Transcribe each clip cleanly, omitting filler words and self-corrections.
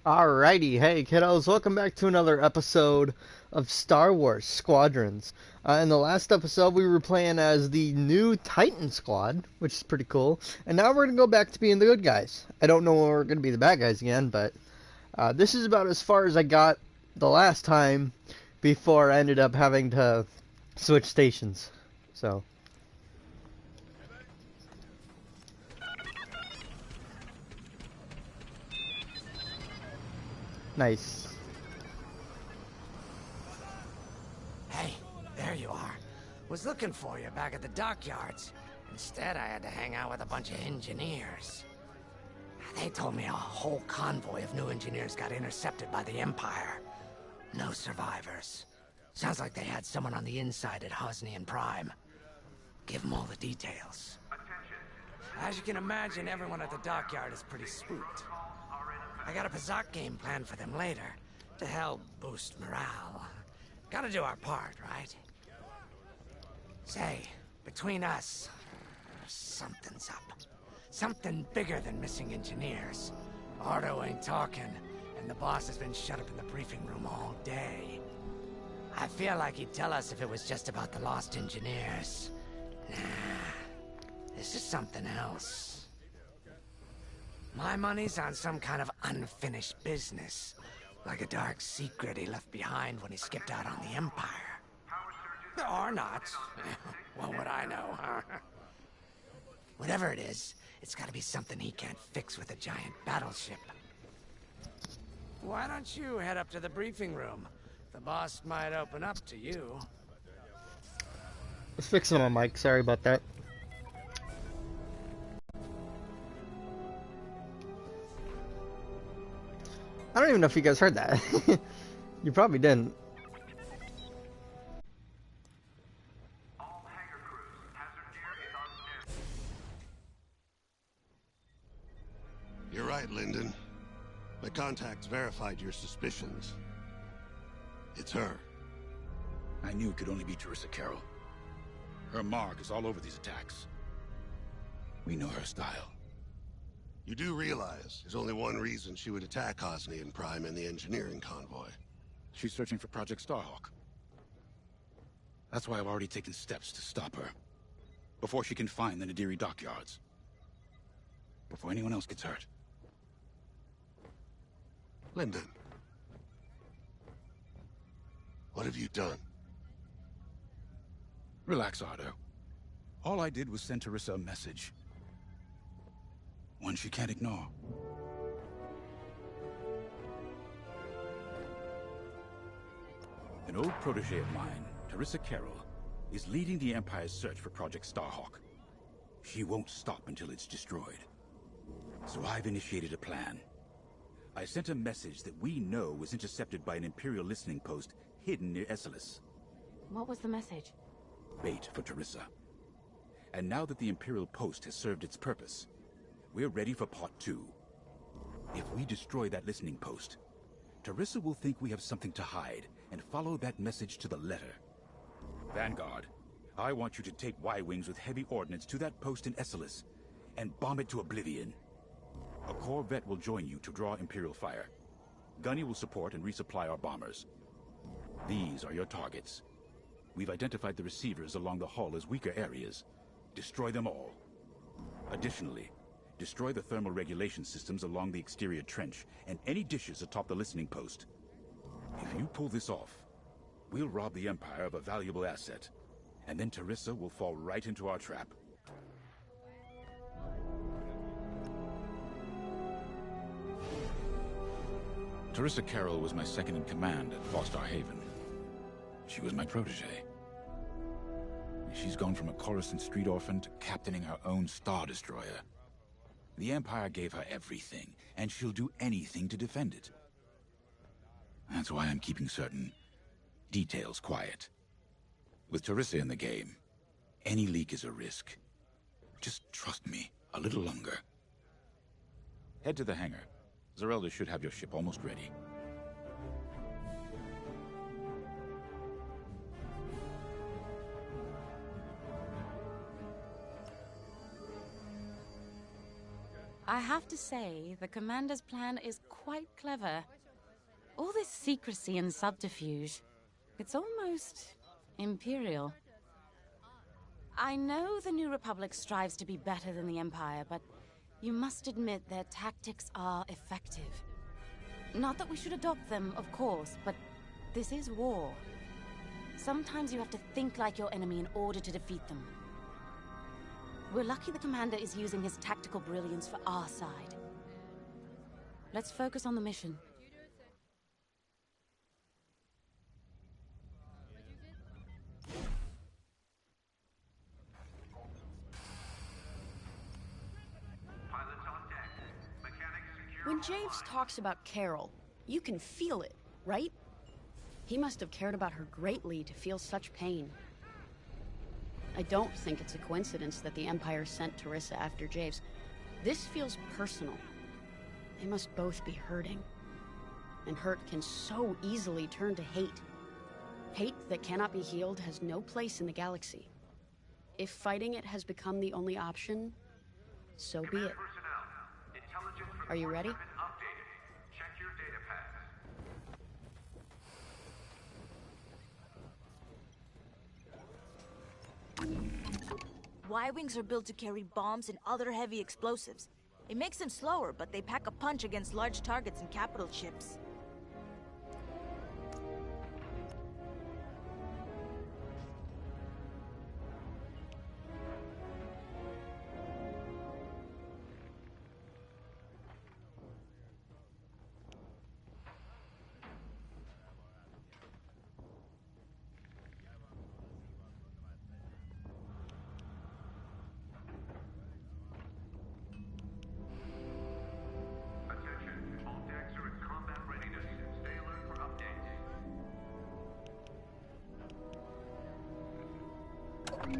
Alrighty, hey kiddos, welcome back to another episode of Star Wars Squadrons. In the last episode, we were playing as the new Titan Squad, which is pretty cool, and now we're gonna go back to being the good guys. I don't know when we're gonna be the bad guys again, but this is about as far as I got the last time before I ended up having to switch stations. So, nice. Hey, there you are. Was looking for you back at the dockyards. Instead, I had to hang out with a bunch of engineers. They told me a whole convoy of new engineers got intercepted by the Empire. No survivors. Sounds like they had someone on the inside at Hosnian Prime. Give them all the details. As you can imagine, everyone at the dockyard is pretty spooked. I got a Pazak game planned for them later, to help boost morale. Gotta do our part, right? Say, between us, something's up. Something bigger than missing engineers. Ardo ain't talking, and the boss has been shut up in the briefing room all day. I feel like he'd tell us if it was just about the lost engineers. Nah, this is something else. My money's on some kind of unfinished business. Like a dark secret he left behind when he skipped out on the Empire. Or not. What would I know, huh? Whatever it is, it's gotta be something he can't fix with a giant battleship. Why don't you head up to the briefing room? The boss might open up to you. Let's fix it on mic, sorry about that. I don't even know if you guys heard that. You probably didn't. You're right, Lyndon. My contacts verified your suspicions. It's her. I knew it could only be Teresa Carroll. Her mark is all over these attacks. We know her style. You do realize there's only one reason she would attack Hosnian Prime and the engineering convoy. She's searching for Project Starhawk. That's why I've already taken steps to stop her. Before she can find the Nadiri dockyards. Before anyone else gets hurt. Lyndon. What have you done? Relax, Ardo. All I did was send Teresa a message. One she can't ignore. An old protege of mine, Teresa Carroll, is leading the Empire's search for Project Starhawk. She won't stop until it's destroyed. So I've initiated a plan. I sent a message that we know was intercepted by an Imperial listening post hidden near Esselis. What was the message? Bait for Teresa. And now that the Imperial post has served its purpose, we're ready for part 2. If we destroy that listening post, Teresa will think we have something to hide and follow that message to the letter. Vanguard, I want you to take Y-Wings with heavy ordnance to that post in Esselis and bomb it to oblivion. A corvette will join you to draw Imperial fire. Gunny will support and resupply our bombers. These are your targets. We've identified the receivers along the hull as weaker areas. Destroy them all. Additionally, destroy the thermal regulation systems along the exterior trench and any dishes atop the listening post. If you pull this off, we'll rob the Empire of a valuable asset, and then Teresa will fall right into our trap. Teresa Carroll was my second in command at Fostar Haven. She was my protege. She's gone from a Coruscant street orphan to captaining her own Star Destroyer. The Empire gave her everything, and she'll do anything to defend it. That's why I'm keeping certain details quiet. With Teresa in the game, any leak is a risk. Just trust me a little longer. Head to the hangar. Zerelda should have your ship almost ready. I have to say, the Commander's plan is quite clever. All this secrecy and subterfuge, it's almost imperial. I know the New Republic strives to be better than the Empire, but you must admit their tactics are effective. Not that we should adopt them, of course, but this is war. Sometimes you have to think like your enemy in order to defeat them. We're lucky the Commander is using his tactical brilliance for our side. Let's focus on the mission. When Javes talks about Carol, you can feel it, right? He must have cared about her greatly to feel such pain. I don't think it's a coincidence that the Empire sent Teresa after Javes. This feels personal. They must both be hurting. And hurt can so easily turn to hate. Hate that cannot be healed has no place in the galaxy. If fighting it has become the only option, so be it. Are you ready? Check your data pads. Y-Wings are built to carry bombs and other heavy explosives. It makes them slower, but they pack a punch against large targets and capital ships.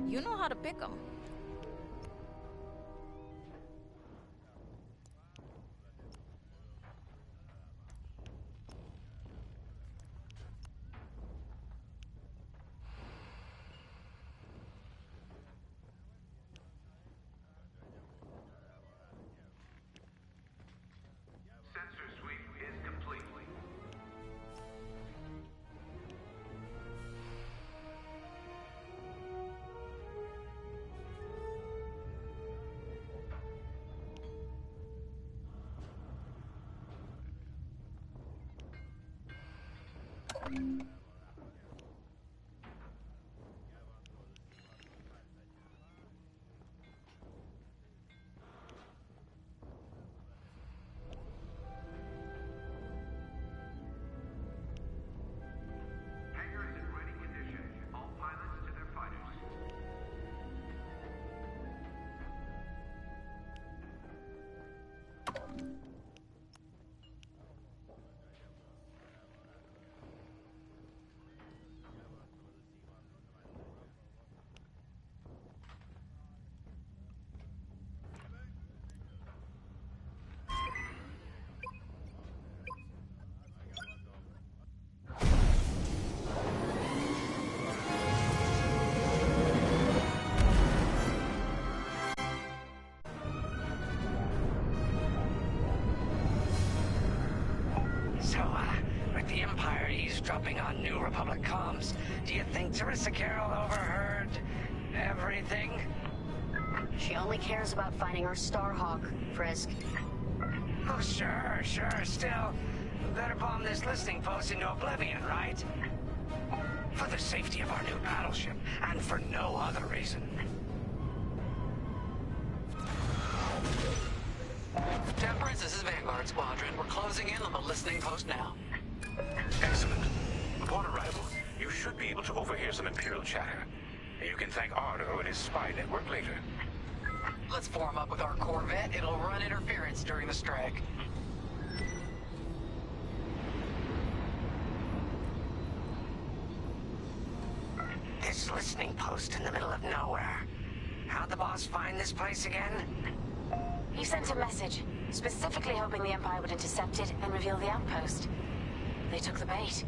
You know how to pick them. Sensor sweep is complete. Hangar is in ready condition. All pilots to their fighters. With the Empire eavesdropping on New Republic comms, do you think Teresa Carroll overheard everything? She only cares about finding our Starhawk, Frisk. Oh, sure. Still, better bomb this listening post into oblivion, right? For the safety of our new battleship, and for no other reason. Temperance, this is Vanguard Squadron. We're closing in on the listening post now. Excellent. Upon arrival, you should be able to overhear some Imperial chatter. You can thank Ardo and his spy network later. Let's form up with our Corvette. It'll run interference during the strike. This listening post in the middle of nowhere. How'd the boss find this place again? He sent a message, specifically hoping the Empire would intercept it and reveal the outpost. They took the bait.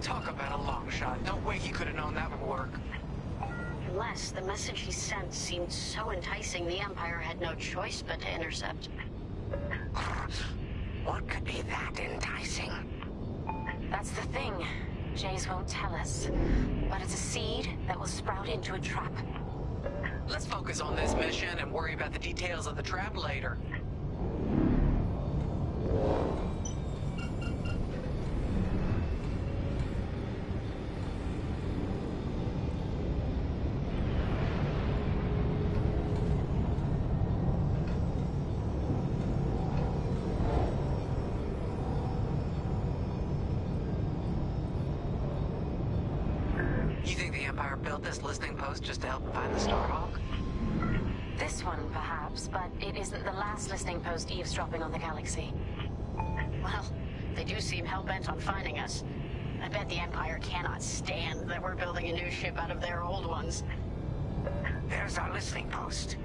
Talk about a long shot. No way he could have known that would work. Unless the message he sent seemed so enticing, the Empire had no choice but to intercept. What could be that enticing? That's the thing. Jays won't tell us. But it's a seed that will sprout into a trap. Let's focus on this mission and worry about the details of the trap later. You think the Empire built this listening post just to help find the Starhawk? This one, perhaps, but it isn't the last listening post eavesdropping on the galaxy. Well, they do seem hell-bent on finding us. I bet the Empire cannot stand that we're building a new ship out of their old ones. There's our listening post.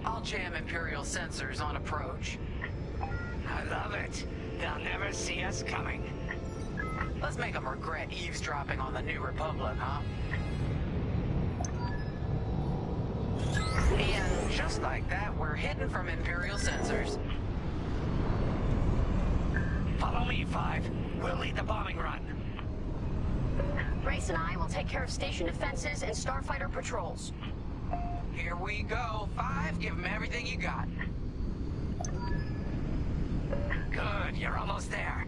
I'll jam Imperial sensors on approach. I love it. They'll never see us coming. Let's make them regret eavesdropping on the New Republic, huh? And just like that, we're hidden from Imperial sensors. Follow me, Five. We'll lead the bombing run. Grace and I will take care of station defenses and starfighter patrols. Here we go. Five, give them everything you got. Good, you're almost there.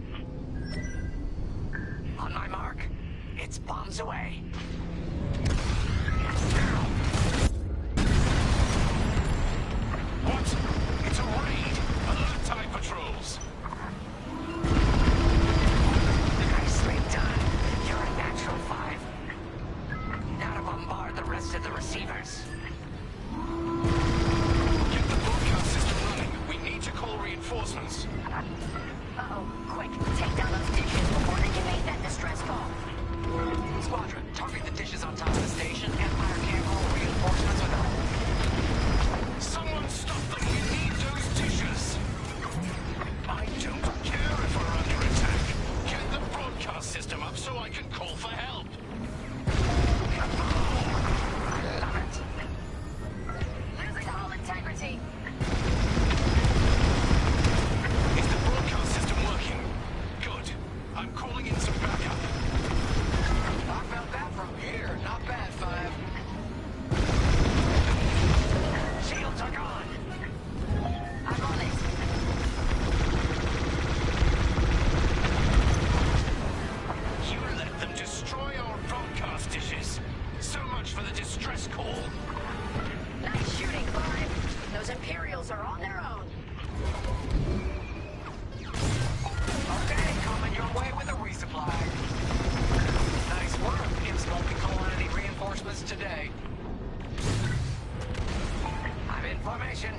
On my mark. It's bombs away. What? It's a raid! Alert TIE patrols! Nicely done. You're a natural, Five. Now to bombard the rest of the receivers. Get the broadcast system running. We need to call reinforcements. Uh-oh, quick, take down those dishes before they can make that distress call. Squadron, target the dishes on top of the station. Empire can't call reinforcements without them. Someone stop them! We need those dishes! I don't care if we're under attack. Get the broadcast system up so I can call for help. I love it. Losing all integrity. Is the broadcast system working? Good. I'm calling in some backup. I felt that from here. Not bad, Five. Shields are gone. I'm on it. You let them destroy our broadcast dishes. So much for the distress call. Nice shooting, Five. Those Imperials are on their own. Okay, coming your way with a resupply. Nice work. Imps won't be calling any reinforcements today. I'm in formation.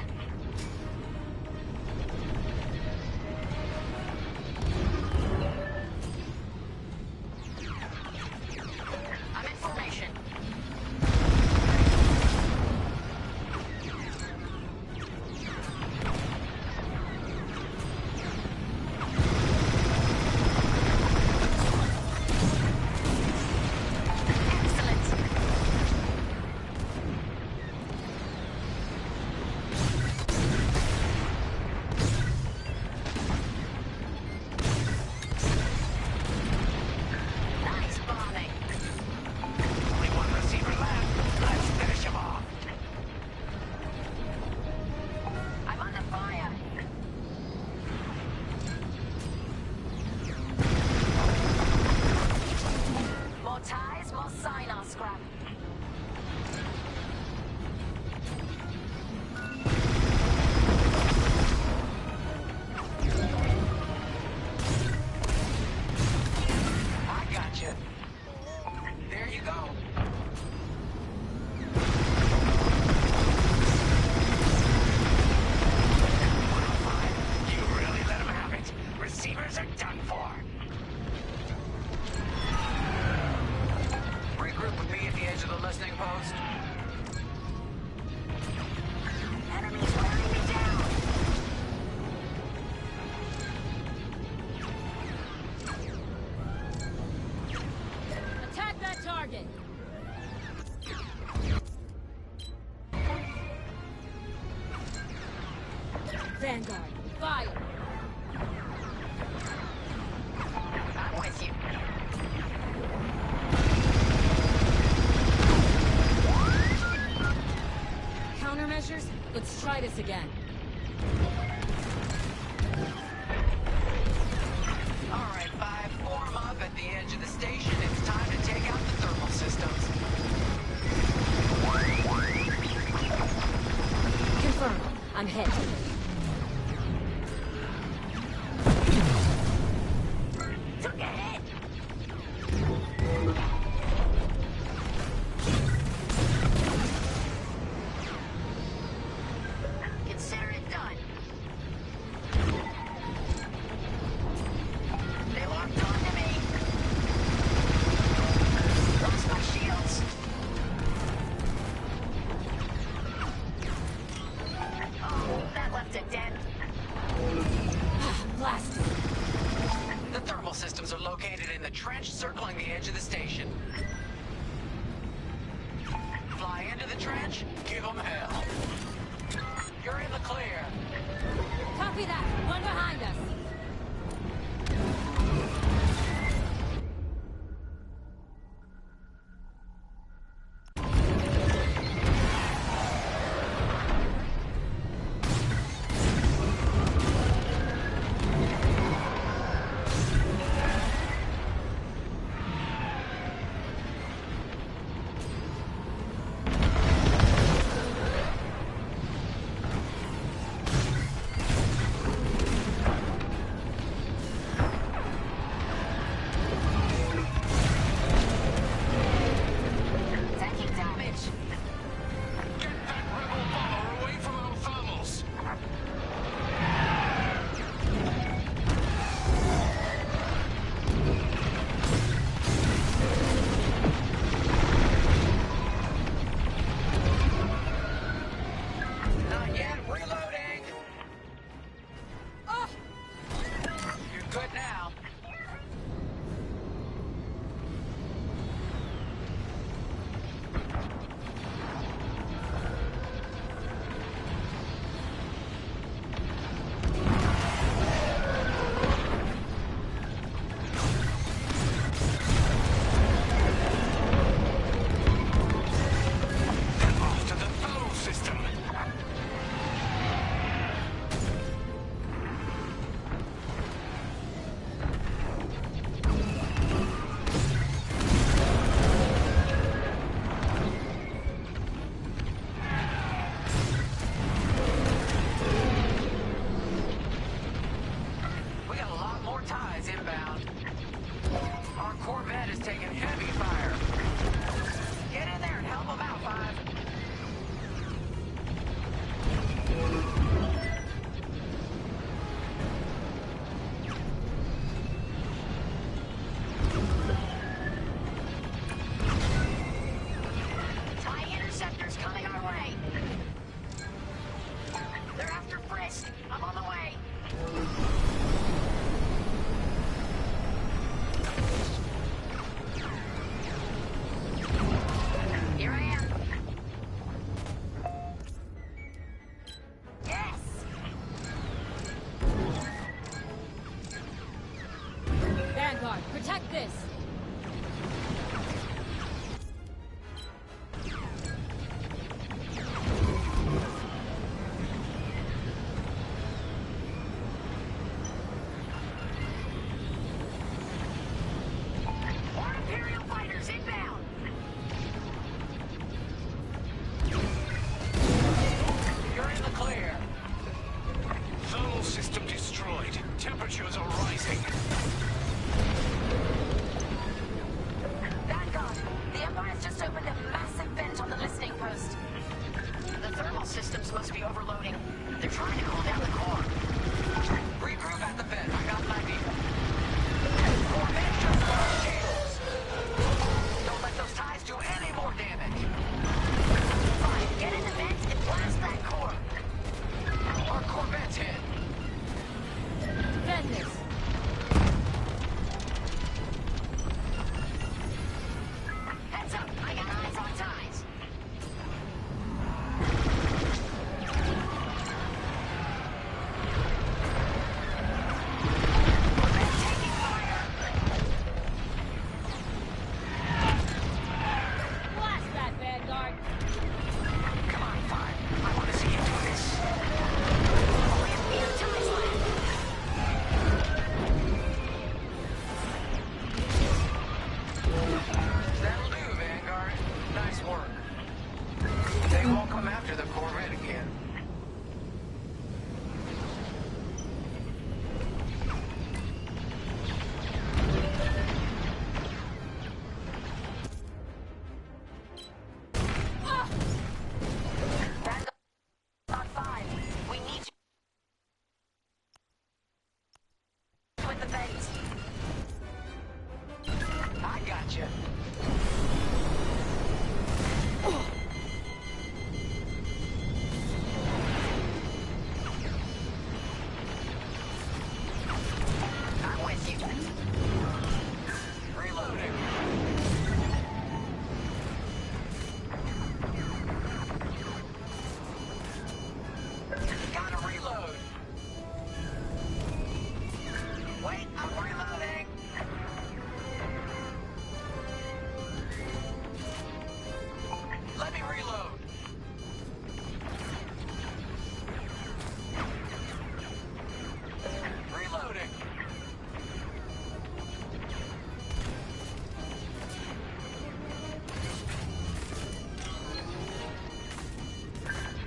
I'm in formation. Nice bombing. Only one receiver left. Let's finish him off. I'm under fire. More ties, more sign-off scrap. I got you. There you go. You really let him have it. Receivers are done for. Regroup with me at the edge of the listening post. Enemies wearing me down. Attack that target. try this again. All right, 5, form up at the edge of the station. It's time to take out the thermal systems. Confirmed. I'm hit. Took a hit! Consider it done. They locked onto me. Lost my shields. Oh, that left a dent. Blasted. The thermal systems are located in the trench circling the edge of the station. Fly into the trench, give them hell. You're in the clear. Copy that. One behind us. Taking damage. Get that rebel bomber away from our thermals! Not yet, reloading. You're good now. After the thermal system! We got a lot more ties inbound. Our Corvette is taking heavy fire. Get in there and help them out, 5. TIE interceptors coming our way. They're after Frisk. I'm on the way. Here I am. Yes! Vanguard, protect this. More Imperial fighters inbound. You're in the clear. Thermal system destroyed. Temperatures are rising. Vanguard, the Empire's just opened a massive vent on the listening post. The thermal systems must be overloading. They're trying to cool down the core. Regroup at the vent. I got an idea. Corvette just lost shields. Don't let those ties do any more damage. Fine, get in the vent and blast that core. Our Corvette's hit. Defend this. right. I gotcha. I'm with you. Reloading. Gotta reload. Wait, I'm reloading. Let me reload. Reloading.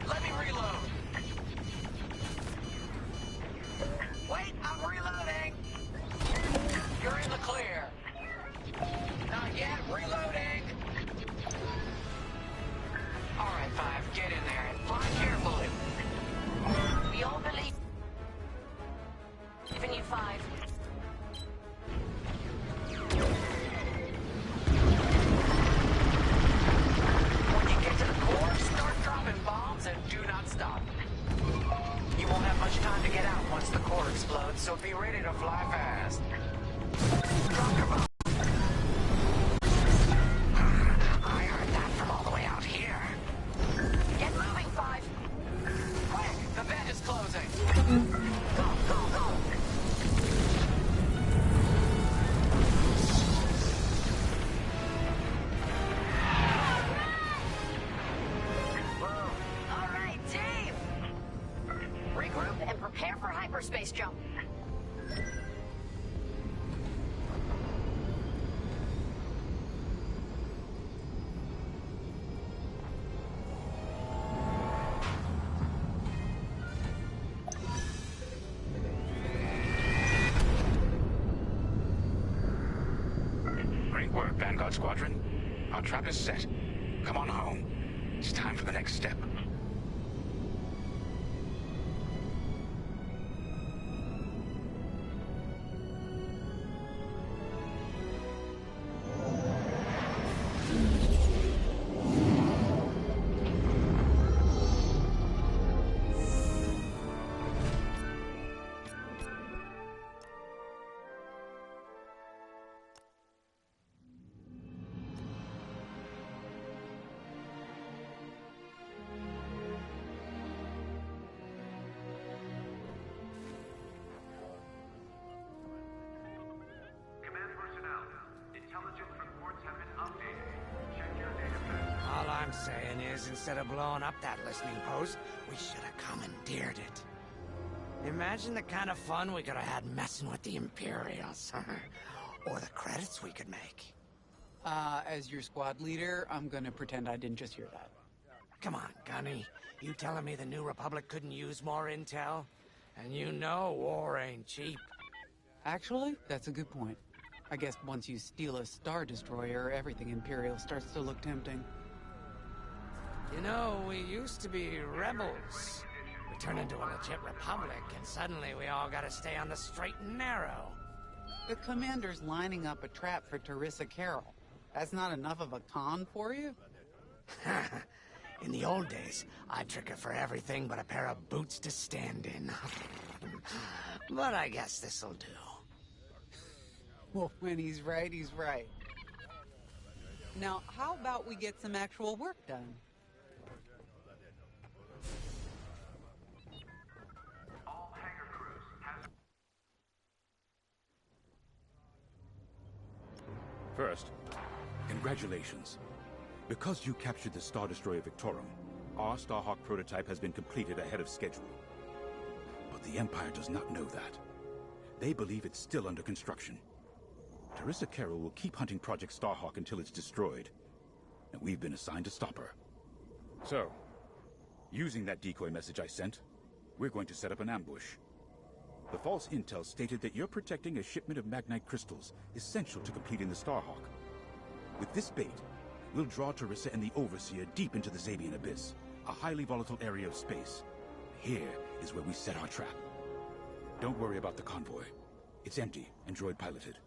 Let me reload. Wait, I'm reloading. You're in the clear. Not yet, reloading. All right, Five, get in there and fly carefully. We all believe in you, Five. When you get to the core, start dropping bombs and do not stop. You won't have much time to get out once the core explodes, so be ready to fly fast. Drop your bomb. I heard that from all the way out here. Get moving, Five. Quick, the vent is closing. Go, go, go. Whoa. All right, team. Regroup and prepare for hyperspace jump. Great work, Vanguard Squadron. Our trap is set. Come on home. It's time for the next step. Command personnel, intelligence reports have been updated. Check your database. All I'm saying is, instead of blowing up that listening post, we should have commandeered it. Imagine the kind of fun we could have had messing with the Imperials. Or the credits we could make. As your squad leader, I'm gonna pretend I didn't just hear that. Come on, Gunny. You telling me the New Republic couldn't use more intel? And you know war ain't cheap. Actually, that's a good point. I guess once you steal a Star Destroyer, everything Imperial starts to look tempting. You know, we used to be rebels. We turned into a legit republic, and suddenly we all gotta stay on the straight and narrow. The commander's lining up a trap for Teresa Carroll. That's not enough of a con for you? In the old days, I'd trick her for everything but a pair of boots to stand in. But I guess this'll do. Well, when he's right, he's right. Now, how about we get some actual work done? All hangar crews have... First, congratulations. Because you captured the Star Destroyer Victorum, our Starhawk prototype has been completed ahead of schedule. But the Empire does not know that. They believe it's still under construction. Teresa Carroll will keep hunting Project Starhawk until it's destroyed, and we've been assigned to stop her. So, using that decoy message I sent, we're going to set up an ambush. The false intel stated that you're protecting a shipment of Magnite crystals, essential to completing the Starhawk. With this bait, we'll draw Teresa and the Overseer deep into the Zabian Abyss, a highly volatile area of space. Here is where we set our trap. Don't worry about the convoy. It's empty and droid piloted.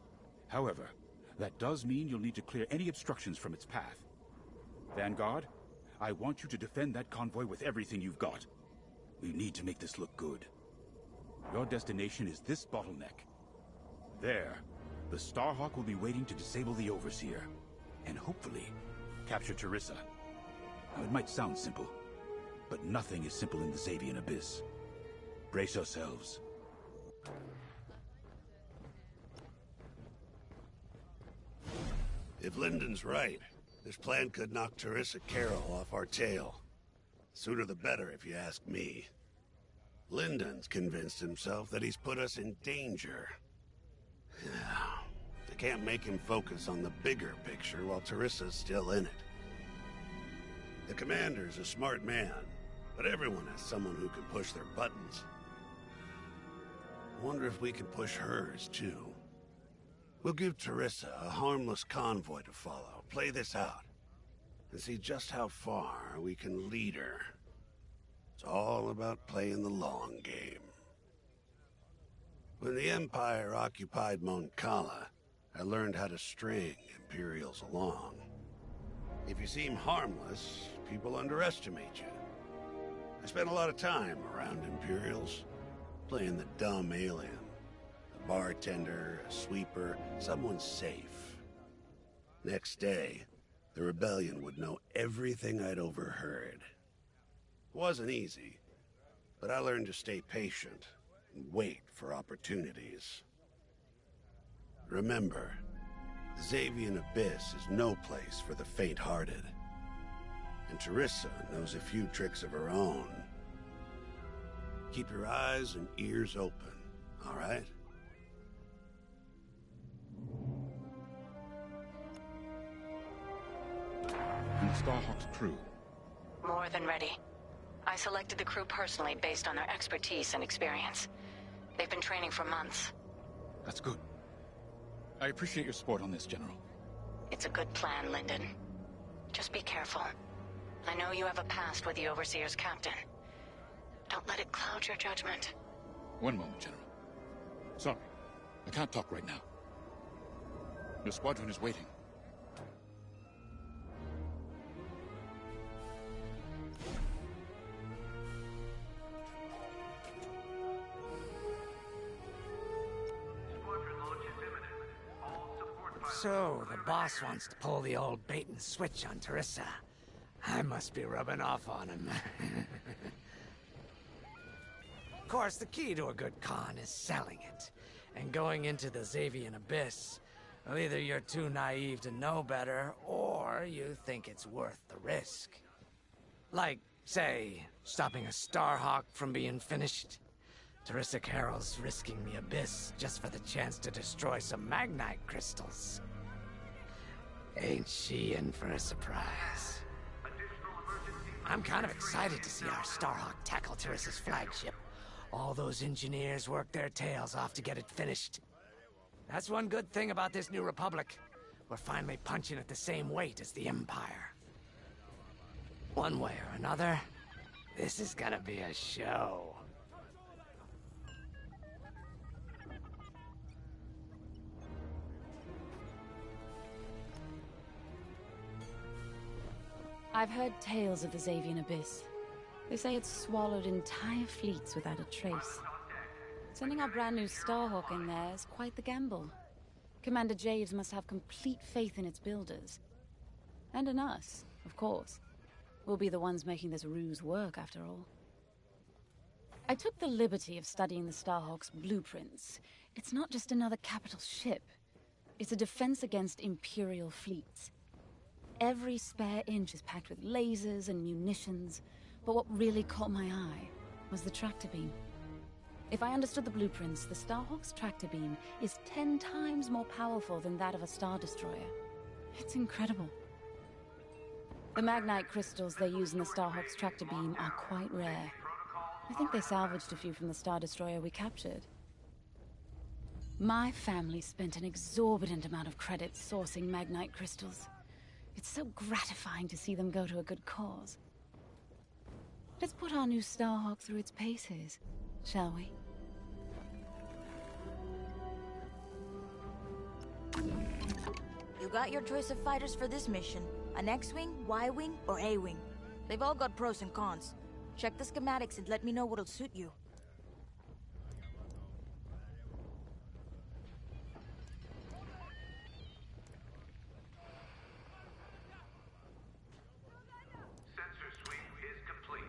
However, that does mean you'll need to clear any obstructions from its path. Vanguard, I want you to defend that convoy with everything you've got. We need to make this look good. Your destination is this bottleneck. There, the Starhawk will be waiting to disable the Overseer, and hopefully, capture Teresa. Now, it might sound simple, but nothing is simple in the Xavian Abyss. Brace yourselves. If Lyndon's right, this plan could knock Teresa Carroll off our tail. Sooner the better, if you ask me. Lyndon's convinced himself that he's put us in danger. I can't make him focus on the bigger picture while Teresa's still in it. The commander's a smart man, but everyone has someone who can push their buttons. I wonder if we can push hers, too. We'll give Teresa a harmless convoy to follow, play this out, and see just how far we can lead her. It's all about playing the long game. When the Empire occupied Mon Cala, I learned how to string Imperials along. If you seem harmless, people underestimate you. I spent a lot of time around Imperials, playing the dumb alien. A bartender, a sweeper, someone safe. Next day, the rebellion would know everything I'd overheard. It wasn't easy, but I learned to stay patient and wait for opportunities. Remember, the Xavian Abyss is no place for the faint-hearted. And Teresa knows a few tricks of her own. Keep your eyes and ears open, all right? And the Starhawk's crew? More than ready. I selected the crew personally based on their expertise and experience. They've been training for months. That's good. I appreciate your support on this, General. It's a good plan, Lyndon. Just be careful. I know you have a past with the Overseer's captain. Don't let it cloud your judgment. One moment, General. Sorry, I can't talk right now. Your squadron is waiting. So, the boss wants to pull the old bait and switch on Teresa. I must be rubbing off on him. Of course, the key to a good con is selling it. And going into the Xavian Abyss, well, either you're too naive to know better, or you think it's worth the risk. Like, say, stopping a Starhawk from being finished. Teresa Carroll's risking the Abyss just for the chance to destroy some Magnite crystals. Ain't she in for a surprise? I'm kind of excited to see our Starhawk tackle Teresa's flagship. All those engineers work their tails off to get it finished. That's one good thing about this new Republic. We're finally punching at the same weight as the Empire. One way or another, this is gonna be a show. I've heard tales of the Xavian Abyss. They say it's swallowed entire fleets without a trace. Sending our brand new Starhawk in there is quite the gamble. Commander Javes must have complete faith in its builders. And in us, of course. We'll be the ones making this ruse work, after all. I took the liberty of studying the Starhawk's blueprints. It's not just another capital ship. It's a defense against Imperial fleets. Every spare inch is packed with lasers and munitions, but what really caught my eye was the tractor beam. If I understood the blueprints, the Starhawk's tractor beam is 10 times more powerful than that of a Star Destroyer. It's incredible. The Magnite crystals they use in the Starhawk's tractor beam are quite rare. I think they salvaged a few from the Star Destroyer we captured. My family spent an exorbitant amount of credits sourcing Magnite crystals. It's so gratifying to see them go to a good cause. Let's put our new Starhawk through its paces, shall we? You got your choice of fighters for this mission. An X-Wing, Y-Wing, or A-Wing. They've all got pros and cons. Check the schematics and let me know what'll suit you. Sensor sweep is complete.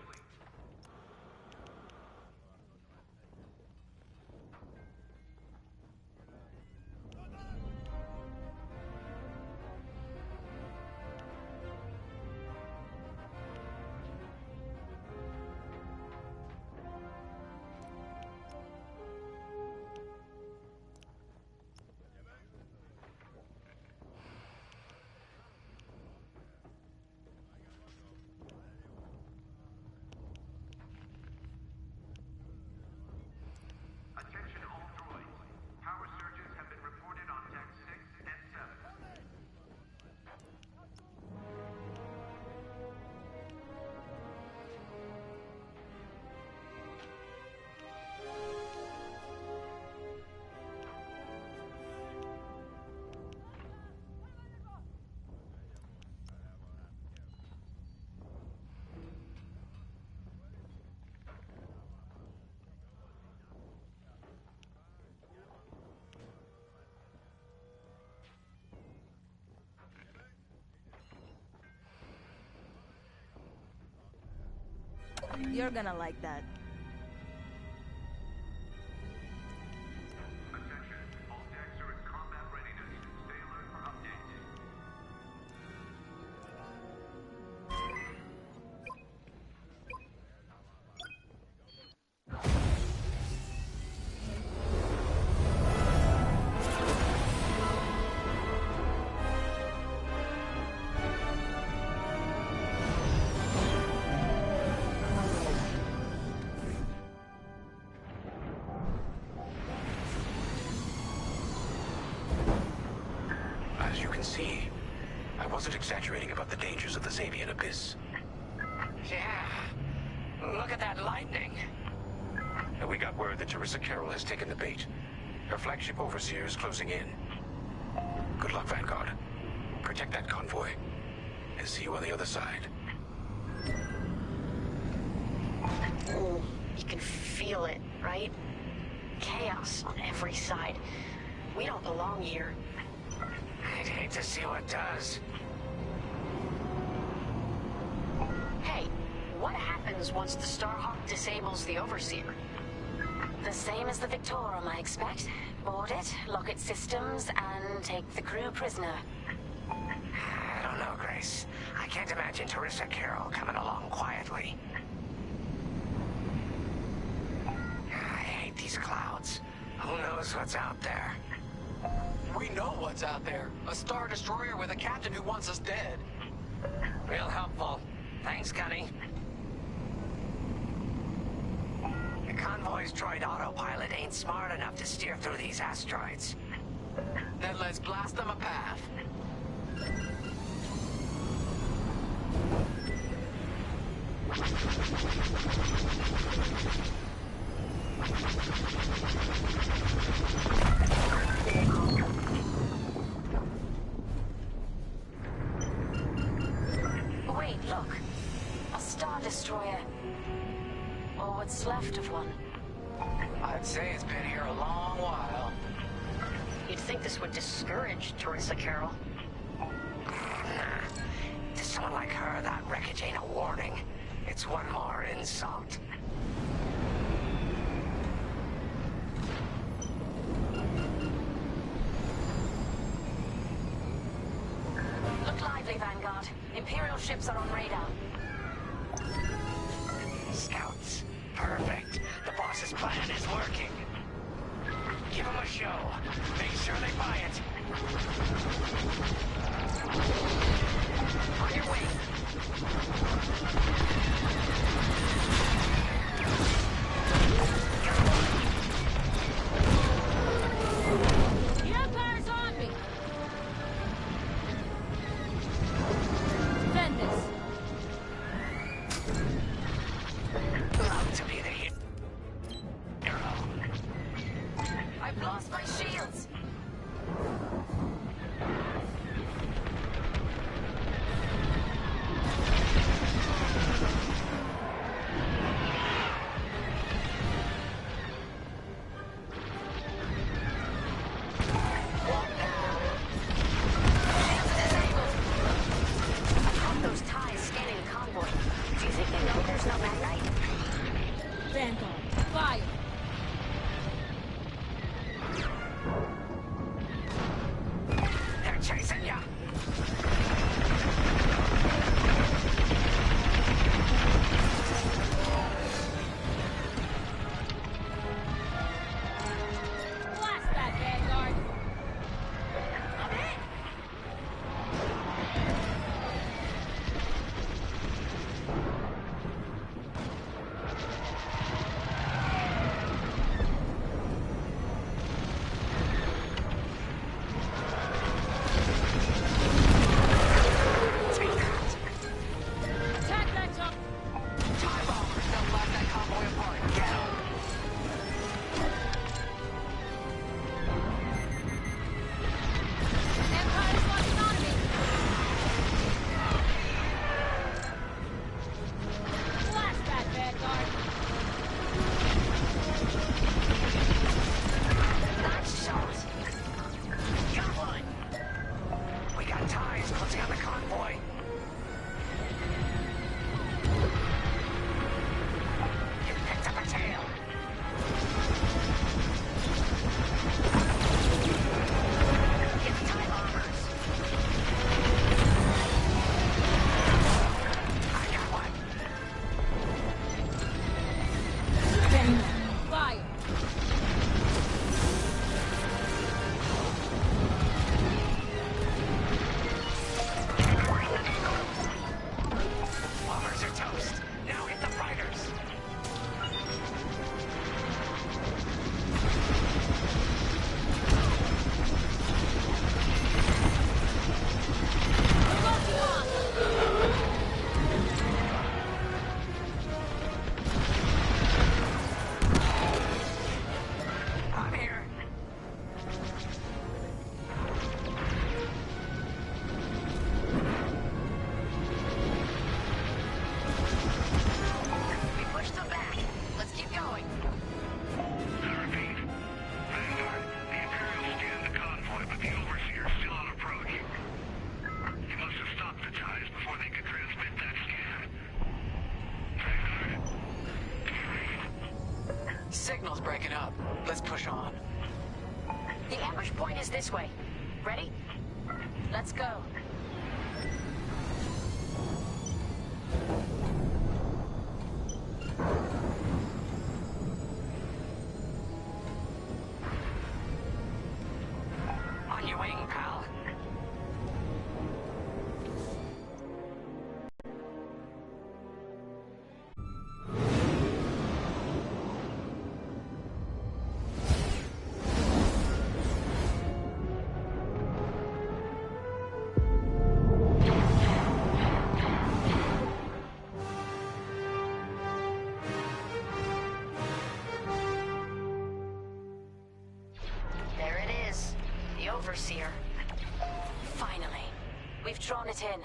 Attention all droids. Power surges have been reported on deck 6 and 7. You're gonna like that. Attention, all decks are in combat readiness. Stay alert for updates. As you can see, I wasn't exaggerating about the dangers of the Xavian Abyss. Yeah. Look at that lightning. And we got word that Teresa Carroll has taken the bait. Her flagship overseer is closing in. Good luck, Vanguard. Protect that convoy. And see you on the other side. Oh, you can feel it, right? Chaos on every side. We don't belong here. I'd hate to see what does. Hey, what happens once the Starhawk disables the Overseer? The same as the Victorum, I expect. Board it, lock its systems, and take the crew prisoner. I don't know, Grace. I can't imagine Teresa Carroll coming along quietly. I hate these clouds. Who knows what's out there? We know what's out there. A Star Destroyer with a captain who wants us dead. Real helpful. Thanks, Gunny. The convoy's droid autopilot ain't smart enough to steer through these asteroids. Then let's blast them a path. Wait, look. A Star Destroyer. Or what's left of one. I'd say it's been here a long while. You'd think this would discourage Teresa Carroll. To someone like her, that wreckage ain't a warning. It's one more insult. Look lively, Vanguard. Imperial ships are on radar. Scouts. Perfect. The boss's plan is working. Give them a show. Make sure they buy it. On your way. The Empire's on me! Defend this. Love to be the hero. I've lost my shields. chasing ya! Blast that, Vanguard! I'm in! Attack that top! TIE bombers, they'll blast that convoy apart. Get 'em. Empire's launching on me! Blast that, Vanguard! Nice shot! Got one! We got ties closing on the convoy. You picked up a tail. Get the TIE bombers. I got one. Fire! Bombers are toast. Now hit the fighters. I'm here. We pushed them back. Let's keep going. I repeat. Vanguard, the Imperials scanned the convoy, but the Overseer's still on approach. He must have stopped the ties before they could transmit that scan. Vanguard? Signal's breaking up. Let's push on. The ambush point is this way. Ready? Let's go. On your wing, pal. There it is. The Overseer. Finally. We've drawn it in.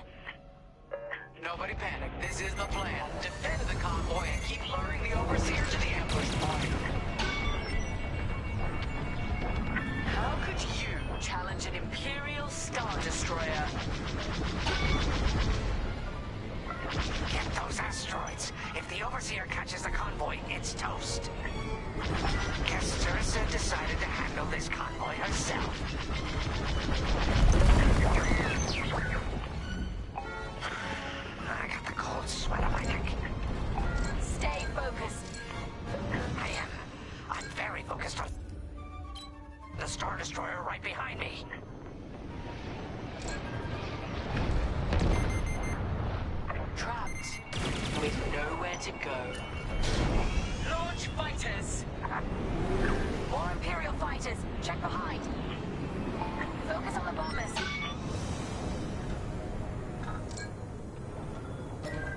Nobody panic. This is the plan. Defend the convoy and keep luring the Overseer to the ambush point. How could you challenge an Imperial Star Destroyer? Get those asteroids. If the Overseer catches the convoy, it's toast. Guess Teresa decided to handle this convoy herself. I got the cold sweat on my neck. Stay focused. I am. I'm very focused on the Star Destroyer right behind me. Trapped. With nowhere to go. Launch fighters! More Imperial fighters. Check behind. Focus on the bombers.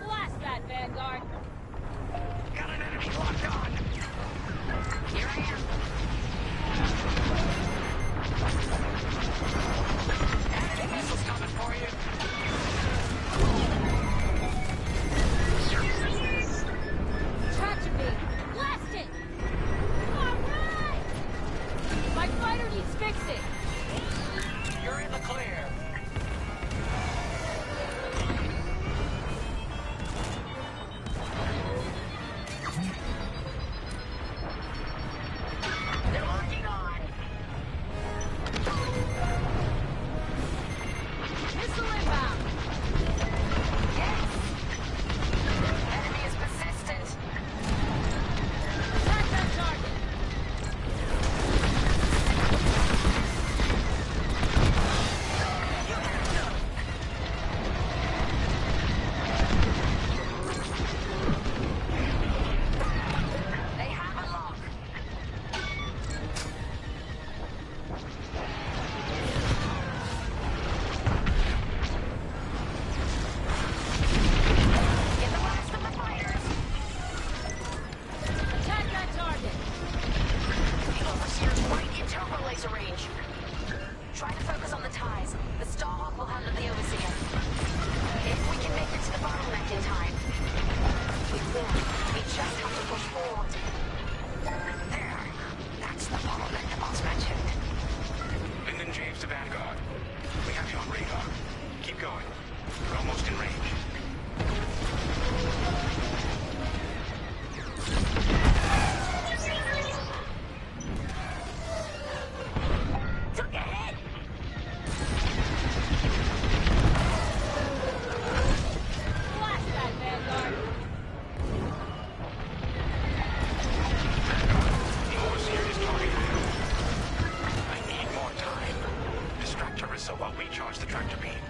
Blast that, Vanguard! Got an enemy locked on. Here I am. recharge the tractor beam.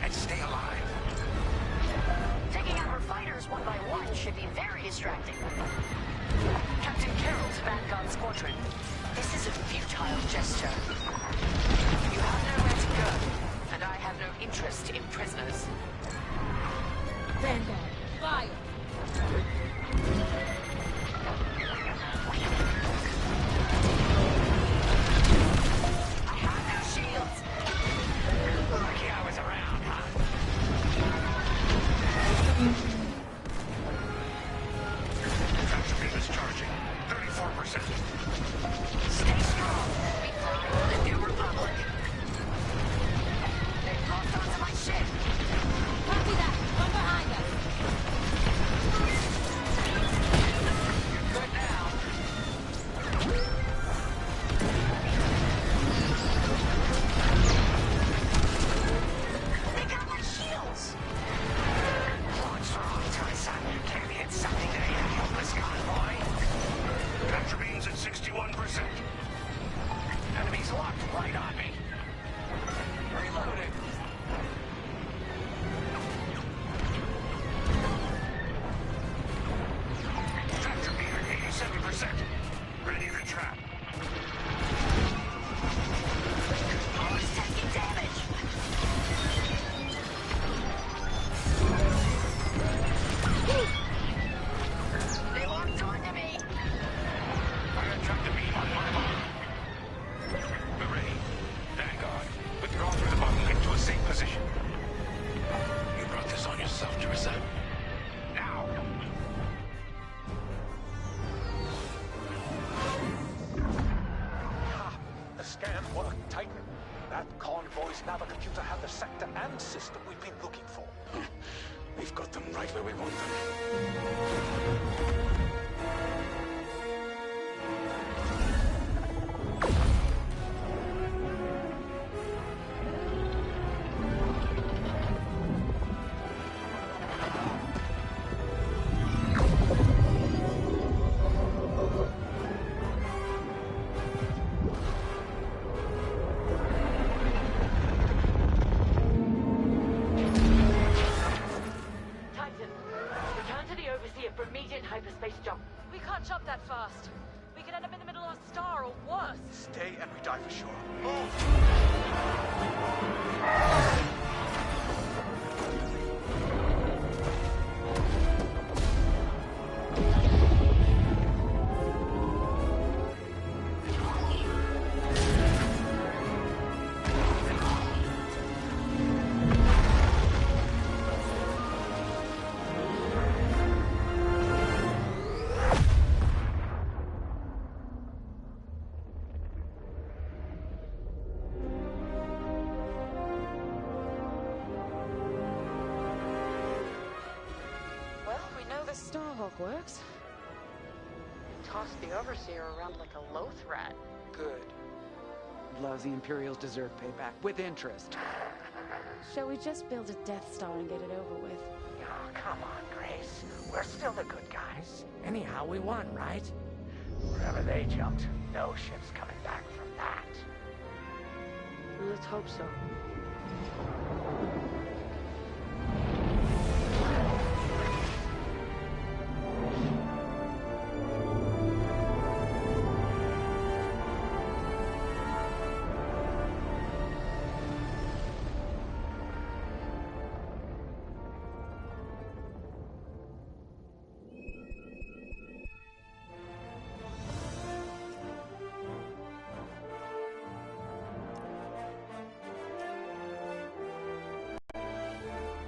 And stay alive. Taking out our fighters one by one should be very distracting. Captain Carroll to Vanguard Squadron. This is a futile gesture. You have nowhere to go, and I have no interest in prisoners. Vanguard, fire! I have no shields. Lucky I was around, huh? Tractor beam is charging. 34%. Stay strong. We fight for the New Republic. They've locked onto my ship. Copy that! One behind us! Good now. They got my shields. What's wrong, Teresa? Can't hit something to hit a helpless convoy? Tractor beam's at 61%. Enemies locked right on me. Reloading. Tractor beam at 87%. Ready to trap. Always taking damage. They locked onto me. Fire tractor beam on my mark. We're ready. Vanguard, withdraw through the bottom gate to a safe position. You brought this on yourself, Teresa. Now. The scan worked, Titan. That convoy's navicomputer had the sector and system we've been looking for. We've got them right where we want them. Titan, return to the Overseer for immediate hyperspace jump. We can't jump that fast. We could end up in the middle of a star or worse. Stay and we die for sure. Well, we know the Starhawk works. Toss the Overseer around like a loath rat. Good. Lousy Imperials deserve payback, with interest. Shall we just build a Death Star and get it over with? Oh, come on, Grace. We're still the good guys. Anyhow, we won, right? Wherever they jumped, no ship's coming back from that. Let's hope so.